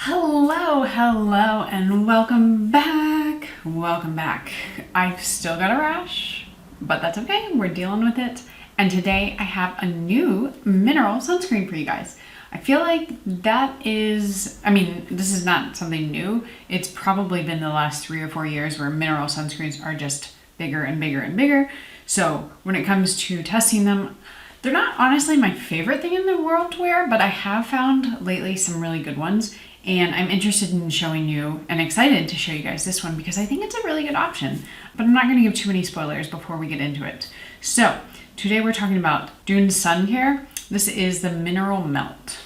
Hello, and welcome back. Welcome back. I've still got a rash, but that's okay. We're dealing with it. And today I have a new mineral sunscreen for you guys. I feel like this is not something new. It's probably been the last 3 or 4 years where mineral sunscreens are just bigger and bigger and bigger. So when it comes to testing them, they're not honestly my favorite thing in the world to wear, but I have found lately some really good ones. And I'm interested in showing you and excited to show you guys this one because I think it's a really good option. But I'm not going to give too many spoilers before we get into it. So today we're talking about Dune Sun Care. This is the Mineral Melt.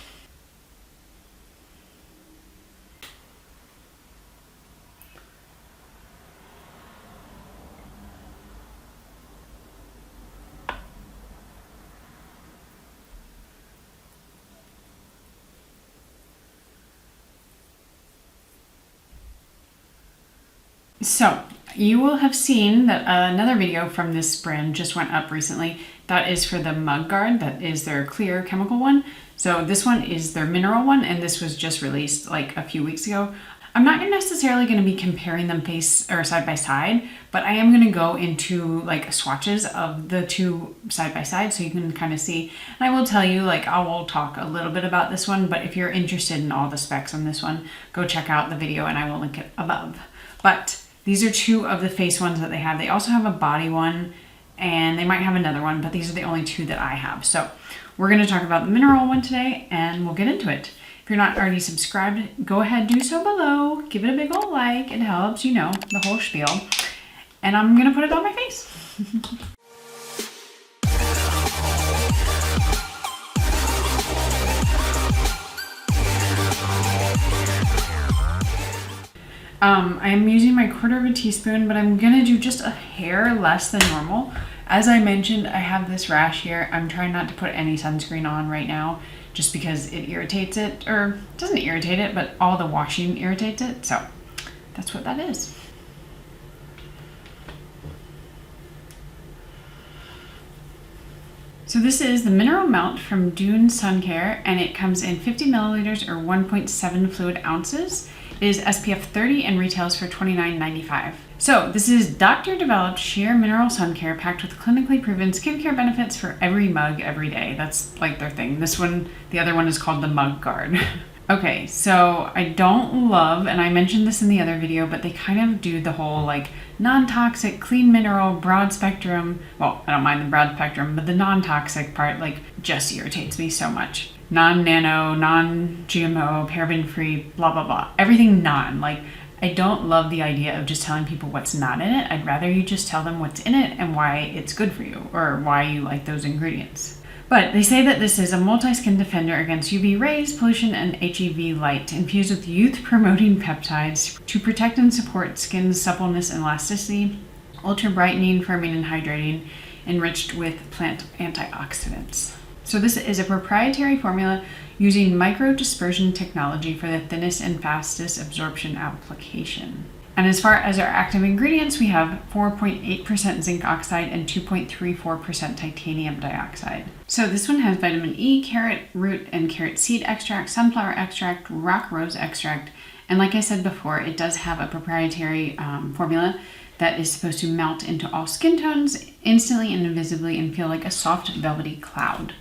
So you will have seen that another video from this brand just went up recently. That is for the Mug Guard. That is their clear chemical one. So this one is their mineral one, and this was just released like a few weeks ago. I'm not necessarily going to be comparing them side by side, but I am going to go into like swatches of the two side by side so you can kind of see. And I will tell you, I will talk a little bit about this one, but if you're interested in all the specs on this one, go check out the video and I will link it above. But these are two of the face ones that they have. They also have a body one and they might have another one, but these are the only two that I have. So we're going to talk about the mineral one today and we'll get into it. If you're not already subscribed, go ahead, do so below. Give it a big old like. It helps, you know, the whole spiel. And I'm going to put it on my face. I am using my 1/4 teaspoon, but I'm gonna do just a hair less than normal. As I mentioned, I have this rash here. I'm trying not to put any sunscreen on right now just because it irritates it, or doesn't irritate it, but all the washing irritates it. So that's what that is. So this is the Mineral Melt from Dune Sun Care, and it comes in 50 milliliters or 1.7 fluid ounces. It is SPF 30 and retails for $29.95. So this is doctor-developed sheer mineral sun care packed with clinically proven skincare benefits for every mug every day. That's like their thing. This one, the other one is called the Mug Guard. Okay, so I don't love, and I mentioned this in the other video, but they kind of do the whole non-toxic, clean mineral, broad spectrum. Well, I don't mind the broad spectrum, but the non-toxic part just irritates me so much. Non-nano, non-GMO, paraben-free, blah, blah, blah. Everything non. I don't love the idea of just telling people what's not in it. I'd rather you just tell them what's in it and why it's good for you or why you like those ingredients. But they say that this is a multi-skin defender against UV rays, pollution, and HEV light, infused with youth-promoting peptides to protect and support skin's suppleness and elasticity, ultra-brightening, firming, and hydrating, enriched with plant antioxidants. So this is a proprietary formula using microdispersion technology for the thinnest and fastest absorption application. And as far as our active ingredients, we have 4.8% zinc oxide and 2.34% titanium dioxide. So this one has vitamin E, carrot root and carrot seed extract, sunflower extract, rock rose extract, and like I said before, it does have a proprietary formula that is supposed to melt into all skin tones instantly and invisibly and feel like a soft velvety cloud.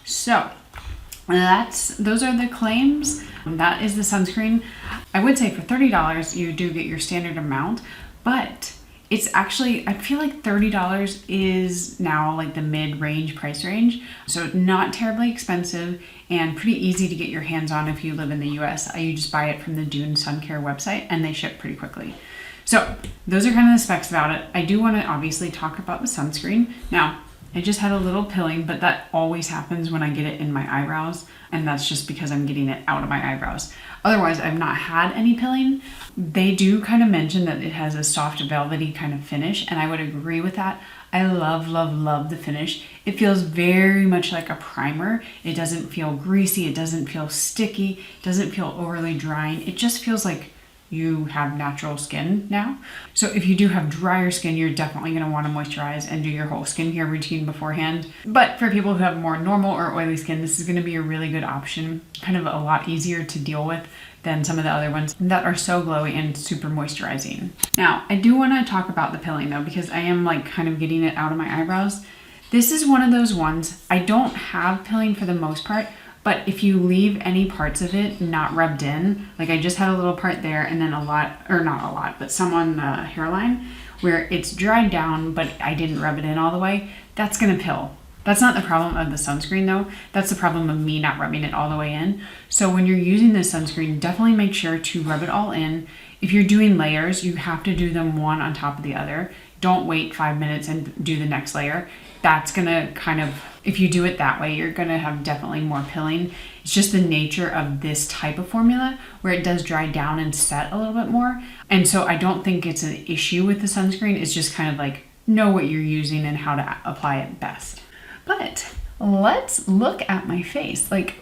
So those are the claims. That is the sunscreen. I would say for $30 you do get your standard amount, but it's actually, I feel like $30 is now the mid-range price range. So not terribly expensive and pretty easy to get your hands on if you live in the US. You just buy it from the Dune Sun Care website and they ship pretty quickly. So those are kind of the specs about it. I do want to obviously talk about the sunscreen. Now, I just had a little pilling, but that always happens when I get it in my eyebrows, and that's just because I'm getting it out of my eyebrows. Otherwise, I've not had any pilling. They do kind of mention that it has a soft velvety kind of finish, and I would agree with that. I love, love, love the finish. It feels very much like a primer. It doesn't feel greasy. It doesn't feel sticky. It doesn't feel overly drying. It just feels like you have natural skin now. So if you do have drier skin, you're definitely going to want to moisturize and do your whole skincare routine beforehand. But for people who have more normal or oily skin, this is going to be a really good option, kind of a lot easier to deal with than some of the other ones that are so glowy and super moisturizing. Now, I do want to talk about the pilling though, because I am like kind of getting it out of my eyebrows. This is one of those ones, I don't have pilling for the most part, but if you leave any parts of it not rubbed in, like I just had a little part there and then a lot, or not a lot, but some on the hairline where it's dried down, but I didn't rub it in all the way, that's gonna pill. That's not the problem of the sunscreen though. That's the problem of me not rubbing it all the way in. So when you're using this sunscreen, definitely make sure to rub it all in. If you're doing layers, you have to do them one on top of the other. Don't wait 5 minutes and do the next layer. That's gonna kind of, if you do it that way, you're gonna have definitely more pilling. It's just the nature of this type of formula where it does dry down and set a little bit more. And so I don't think it's an issue with the sunscreen. It's just kind of like, know what you're using and how to apply it best. But let's look at my face. Like,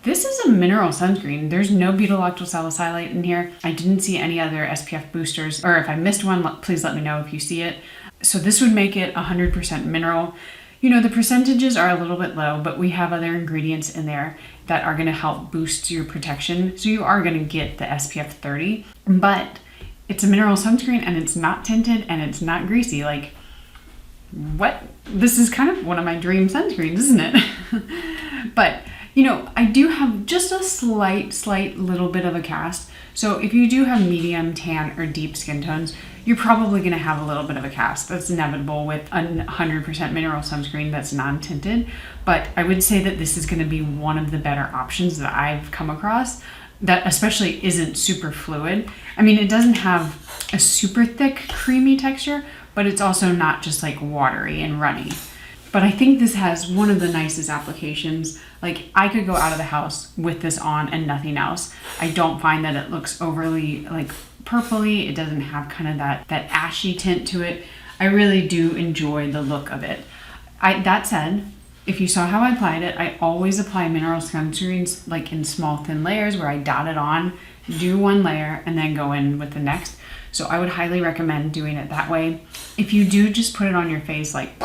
this is a mineral sunscreen. There's no butyl salicylate in here. I didn't see any other SPF boosters, or if I missed one, please let me know if you see it. So this would make it 100% mineral. You know, the percentages are a little bit low, but we have other ingredients in there that are gonna help boost your protection. So you are gonna get the SPF 30, but it's a mineral sunscreen and it's not tinted and it's not greasy. Like, what? This is kind of one of my dream sunscreens, isn't it? But, you know, I do have just a slight little bit of a cast. So if you do have medium, tan, or deep skin tones, you're probably going to have a little bit of a cast. That's inevitable with a 100% mineral sunscreen that's non-tinted. But I would say that this is going to be one of the better options that I've come across that especially isn't super fluid. I mean, it doesn't have a super thick, creamy texture, but it's also not just like watery and runny. But I think this has one of the nicest applications. Like, I could go out of the house with this on and nothing else. I don't find that it looks overly like purpley. It doesn't have kind of that ashy tint to it. I really do enjoy the look of it. That said, if you saw how I applied it, I always apply mineral sunscreens like in small thin layers where I dot it on, do one layer, and then go in with the next. So I would highly recommend doing it that way. If you do just put it on your face like,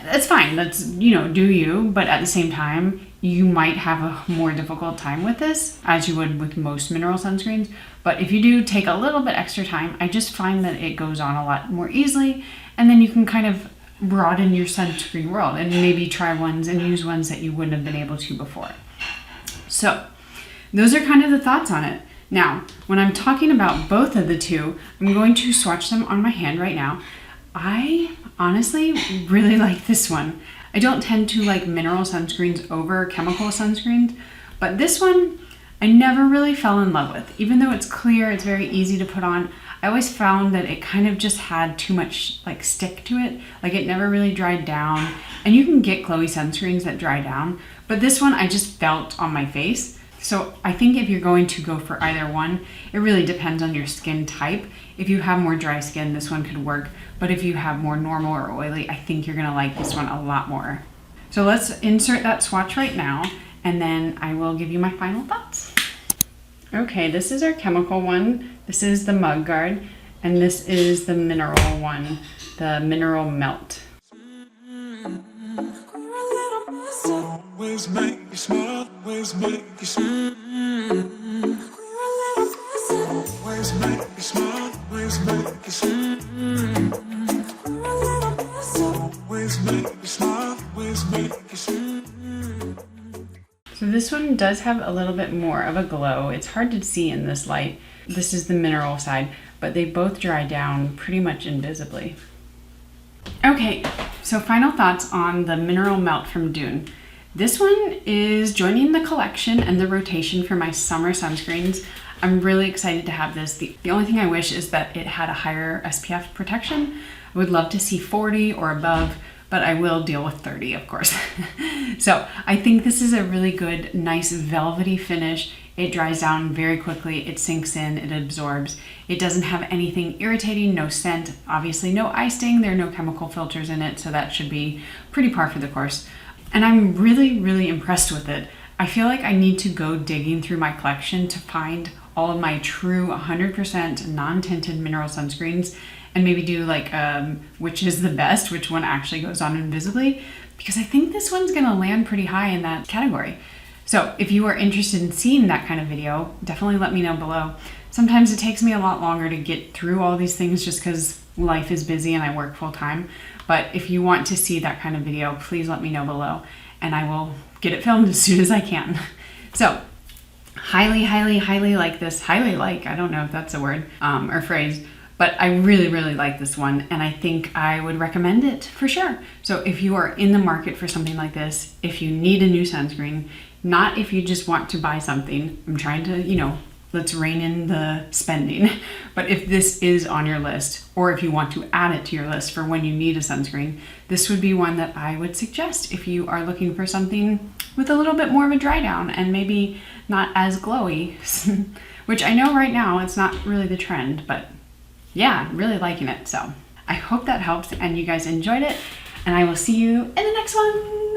that's fine. That's, you know, do you. But at the same time, you might have a more difficult time with this as you would with most mineral sunscreens. But if you do take a little bit extra time, I just find that it goes on a lot more easily. And then you can kind of broaden your sunscreen world and maybe try ones and use ones that you wouldn't have been able to before. So those are kind of the thoughts on it. Now, when I'm talking about both of the two, I'm going to swatch them on my hand right now. I honestly really like this one. I don't tend to like mineral sunscreens over chemical sunscreens, but this one I never really fell in love with. Even though it's clear, it's very easy to put on, I always found that it kind of just had too much like stick to it. Like, it never really dried down. And you can get glowy sunscreens that dry down, but this one I just felt on my face. So I think if you're going to go for either one, it really depends on your skin type. If you have more dry skin, this one could work. But if you have more normal or oily, I think you're gonna like this one a lot more. So let's insert that swatch right now, and then I will give you my final thoughts. Okay, this is our chemical one. This is the Mug Guard, and this is the mineral one, the Mineral Melt. Always make you smile, always make you smile. Always make you smile, always make you smile. Always make you smile, always make you smile. So this one does have a little bit more of a glow. It's hard to see in this light. This is the mineral side, but they both dry down pretty much invisibly. Okay, so final thoughts on the Mineral Melt from Dune. This one is joining the collection and the rotation for my summer sunscreens. I'm really excited to have this. The only thing I wish is that it had a higher SPF protection. I would love to see 40 or above, but I will deal with 30, of course. So I think this is a really good, nice velvety finish. It dries down very quickly, it sinks in, it absorbs. It doesn't have anything irritating, no scent, obviously no eye stain, there are no chemical filters in it, so that should be pretty par for the course. And I'm really, really impressed with it. I feel like I need to go digging through my collection to find all of my true 100% non-tinted mineral sunscreens and maybe do like which is the best, which one actually goes on invisibly, because I think this one's gonna land pretty high in that category. So if you are interested in seeing that kind of video, definitely let me know below. Sometimes it takes me a lot longer to get through all these things just because life is busy and I work full time. But if you want to see that kind of video, please let me know below and I will get it filmed as soon as I can. So highly, highly, highly like this. Highly like, I don't know if that's a word or phrase, but I really, really like this one and I think I would recommend it for sure. So if you are in the market for something like this, if you need a new sunscreen, not if you just want to buy something, I'm trying to, let's rein in the spending. But if this is on your list, or if you want to add it to your list for when you need a sunscreen, this would be one that I would suggest if you are looking for something with a little bit more of a dry down and maybe not as glowy, which I know right now it's not really the trend, but yeah, really liking it. So I hope that helped and you guys enjoyed it, and I will see you in the next one.